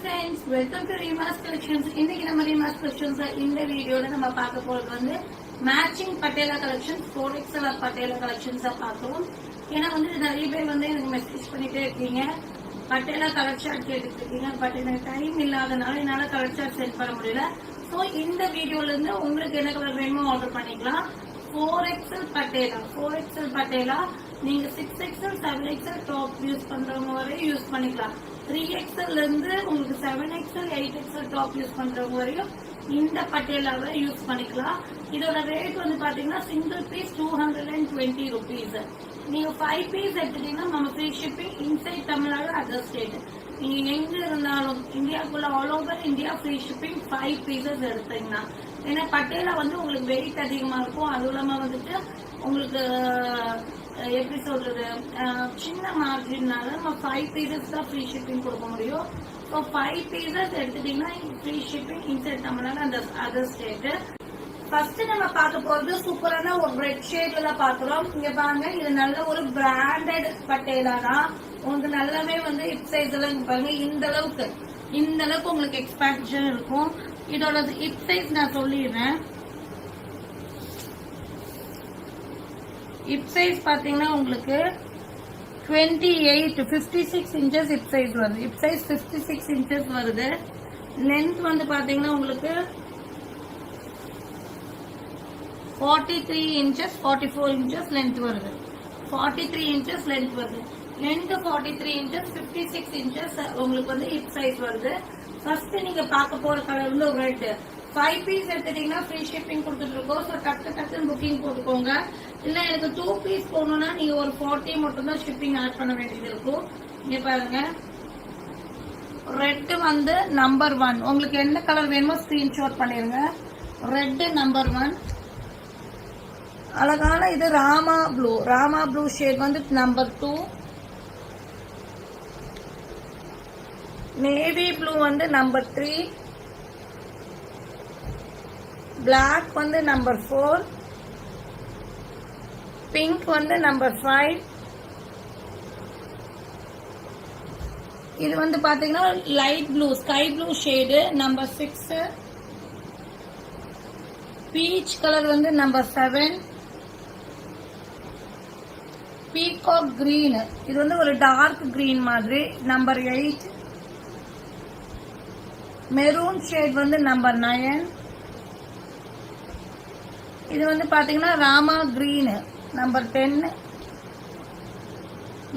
friends, welcome to Reema's Collections. இன்னைக்கு நம்ம Reema's Collections இந்த வீடியோல நம்ம பார்க்க போறது வந்து matching patella collections 4XL patella collections பார்க்கிறோம். ஏன்னா வந்து நிறைய பேர் வந்து எனக்கு மெசேஜ் பண்ணிட்டே இருக்கீங்க, பட்டேலா கலர் சார்ட் கேட்டுட்டு இருக்கீங்க. பட் எனக்கு டைம் இல்லாதனால என்னால கலர் சார்ட் சென்ட் பண்ண முடியல. சோ இந்த வீடியோல இருந்து உங்களுக்கு என்ன கலர் வேணுமோ ஆர்டர் பண்ணிக்கலாம். 4XL பட்டேலா நீங்க 6XL 7XL டாப் யூஸ் பண்றவங்க வரையும் யூஸ் பண்ணிக்கலாம். 3XL இருந்து உங்களுக்கு 7XL 8XL டாப் யூஸ் பண்றவங்க வரையும் இந்த பட்டேலாவை யூஸ் பண்ணிக்கலாம். இதோட ரேட் வந்து பாத்தீங்கன்னா சிங்கிள் பீஸ் 220 rupees. நீங்க 5 பீஸ் எடுத்துட்டீங்கன்னா நம்ம free shipping inside Tamil Nadu other state. நீங்க எங்க இருந்தாலும் இந்தியாவுக்குள்ள all over India free shipping 5 pieces எடுத்தீங்கன்னா. ஏன்னா பட்டேலா வந்து உங்களுக்கு வெயிட் அதிகமா இருக்கும். அதுவும் இல்லாம வந்துட்டு உங்களுக்கு எப்படி சொல்றது சின்ன மார்ஜின்னால நம்ம 5 பீசஸ் தான் ஃப்ரீ ஷிப்பிங் கொடுக்க முடியும். ஸோ 5 பீசஸ் எடுத்துட்டீங்கன்னா ஃப்ரீ ஷிப்பிங் இன்சைட் தமிழ்நாடு அந்த அதர் ஸ்டேட். ஃபர்ஸ்ட் நம்ம பார்க்க போறது சூப்பரான ஒரு ரெட் ஷேட்ல பாக்குறோம். இங்க பாருங்க, இது நல்ல ஒரு பிராண்டட் பட்டேலா தான். உங்களுக்கு நல்லாவே வந்து ஹிப் சைஸ் எல்லாம் பாருங்க, இந்த அளவுக்கு உங்களுக்கு எக்ஸ்பான்ஷன் இருக்கும். இதோட ஹிப் சைஸ் நான் சொல்லிடுறேன். ஹிப் சைஸ் பாத்தீங்கன்னா உங்களுக்கு 56 இன்ச்சஸ் ஹிப் சைஸ் வருது. ஹிப் சைஸ் 56 இன்ச்சஸ் வருது. லென்த் வந்து பாத்தீங்கன்னா உங்களுக்கு 43 இன்ச்சஸ் 44 இன்ச்சஸ் லென்த் வருது. 43 இன்ச்சஸ் லென்த் வருது. லென்த் 43 இன்ச்சஸ் 56 இன்ச்சஸ் உங்களுக்கு வந்து ஹிப் சைஸ் வருது. ஃபர்ஸ்ட் நீங்க பார்க்க போற கலர் வந்து ரெட். 5 பீஸ் எடுத்துட்டீங்கன்னா ஃப்ரீ ஷிப்பிங் கொடுத்துட்டு இருக்கோம். ஸோ டக்குன்னு புக்கிங் போட்டுக்கோங்க. இல்ல எனக்கு 2 பீஸ் போகணும்னா நீங்க ஒரு 40 மட்டும் தான் ஷிப்பிங் ஆட் பண்ண வேண்டியது இருக்கும். இங்க பாருங்க, ரெட் வந்து நம்பர் 1. உங்களுக்கு என்ன கலர் வேணுமோ ஸ்கிரீன்ஷாட் பண்ணிருங்க. Red number 1. அழகான இது ராமா ப்ளூ ஷேட் வந்து நம்பர் 2. நேவி ப்ளூ வந்து நம்பர் 3. பிளாக் வந்து நம்பர் 4. பிங்க் வந்து நம்பர் 5. இது வந்து பாத்தீங்கன்னா light blue sky blue shade number 6. Peach colour வந்து நம்பர் 7. பீகாக் கிரீன், இது வந்து ஒரு டார்க் கிரீன் மாதிரி நம்பர் 8. மெரூன் ஷேட் வந்து நம்பர் 9. இது வந்து பாத்தீங்கன்னா Rama green number 10.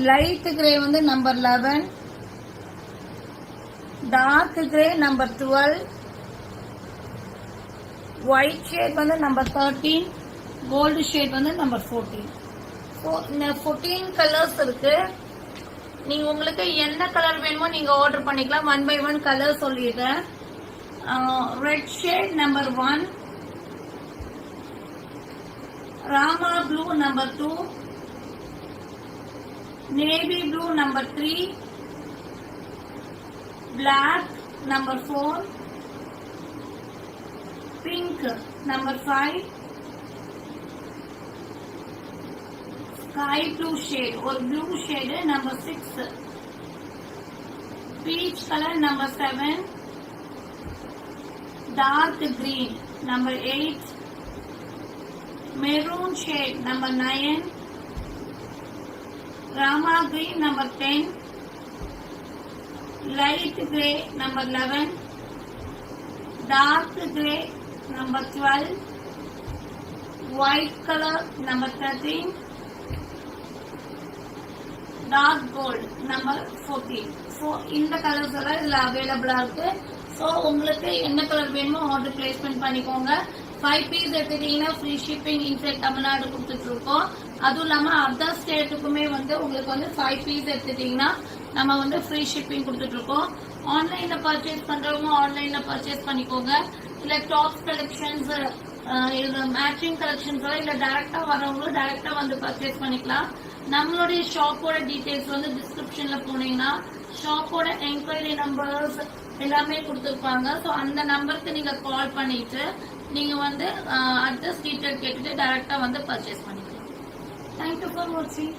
Light grey வந்து number 11. Dark grey number 12. White shade வந்து நம்பர் 13. கோல்டு ஷேட் வந்து நம்பர் 14. ஸோ இந்த 14 கலர்ஸ் இருக்கு. நீங்க உங்களுக்கு என்ன கலர் வேணுமோ நீங்க ஆர்டர் பண்ணிக்கலாம். 1 by 1 கலர் சொல்லிடுறேன். Red shade number 1. Rama blue number 2. Navy blue number 3. Black number 4. Pink number 5. Sky blue shade ஒரு blue shade number 6. Peach colour number 7. Dark green number 8. Maroon shade number 9. Rama green number 10. Light grey number 11. Dark grey number 12. White colour number 13. Dark gold number 14. So இந்த colours எல்லாம் இதுல அவைலபிளா இருக்கு. So உங்களுக்கு என்ன colour வேணுமோ order placement பண்ணிக்கோங்க. 5 piece எடுத்துட்டீங்கன்னா ஃப்ரீ ஷிப்பிங் இன்சைட் தமிழ்நாடு கொடுத்துட்டு இருக்கோம். அதுவும் இல்லாம அதர் ஸ்டேட்டுக்குமே வந்து உங்களுக்கு வந்து 5 பீஸ் எடுத்துட்டீங்கன்னா நம்ம வந்து ஃப்ரீ ஷிப்பிங் கொடுத்துட்டு இருக்கோம். ஆன்லைன்ல பர்ச்சேஸ் பண்றவங்க ஆன்லைன்ல பர்ச்சேஸ் பண்ணிக்கோங்க. இல்ல டாப் கலெக்ஷன்ஸ் மேட்சிங் கலெக்ஷன்ஸ் இல்ல டைரக்டா வரவங்களும் டைரக்டா வந்து பர்ச்சேஸ் பண்ணிக்கலாம். நம்மளுடைய ஷாப்போட டீடைல்ஸ் வந்து டிஸ்கிரிப்ஷன்ல போனீங்கன்னா ஷாப்போட என்கொயரி நம்பர்ஸ் எல்லாமே கொடுத்துருப்பாங்க. ஸோ அந்த நம்பருக்கு நீங்க கால் பண்ணிட்டு நீங்க வந்து அட்ரஸ் டீடைல் கேட்டுட்டு டைரக்டா வந்து பர்ச்சேஸ் பண்ணிக்கலாம். தேங்க்யூ ஃபார் வாட்சிங்.